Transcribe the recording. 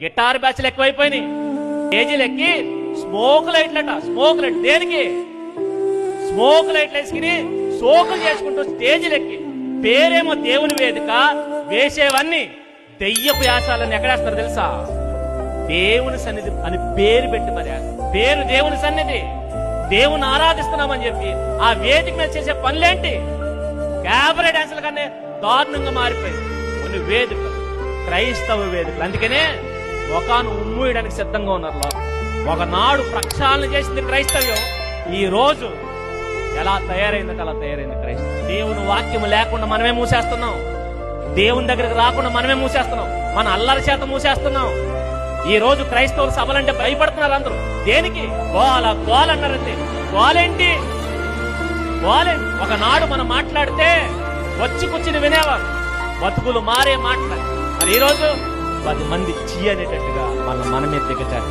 Guitar బ్యాచ్లు ఎక్కువైపోయినాయి. స్టేజీలు ఎక్కి స్మోక్ లైట్లట. స్మోక్ లైట్ దేనికి? స్మోక్ లైట్లు వేసుకుని సోకులు చేసుకుంటూ స్టేజీలు ఎక్కి పేరేమో దేవుని వేదిక, వేసేవన్నీ దెయ్యపు యాసాలని ఎక్కడేస్తారు తెలుసా? దేవుని సన్నిధి అని పేరు పెట్టి మరి పేరు దేవుని సన్నిధి, దేవుని ఆరాధిస్తున్నామని చెప్పి ఆ వేదిక మీద చేసే పనులేంటి? క్యాబరే డాన్సుల కన్నా దారుణంగా మారిపోయింది కొన్ని వేదికలు, క్రైస్తవ వేదికలు. అందుకనే ముఖాన్ని ఉమ్మూయడానికి సిద్ధంగా ఉన్నారు లోకం. ఒకనాడు ప్రక్షాళన చేసింది క్రైస్తవ్యం, ఈ రోజు ఎలా తయారైంది అలా తయారైంది క్రైస్తవం. దేవుని వాక్యం లేకుండా మనమే మూసేస్తున్నాం, దేవుని దగ్గరకు రాకుండా మనమే మూసేస్తున్నాం, మన అల్లరి చేత మూసేస్తున్నాం. ఈ రోజు క్రైస్తవుల సభలంటే భయపడుతున్నారు అందరూ. దేనికి? గోల గోల అన్నారంటే. గోలేంటి? గోలేంటి? ఒకనాడు మనం మాట్లాడితే వచ్చి కూర్చుని వినేవారు, బతుకులు మారే మాట్లాడి. మరి ఈ రోజు 10 మంది చీ అనేటట్టుగా మనమే దిగజారి.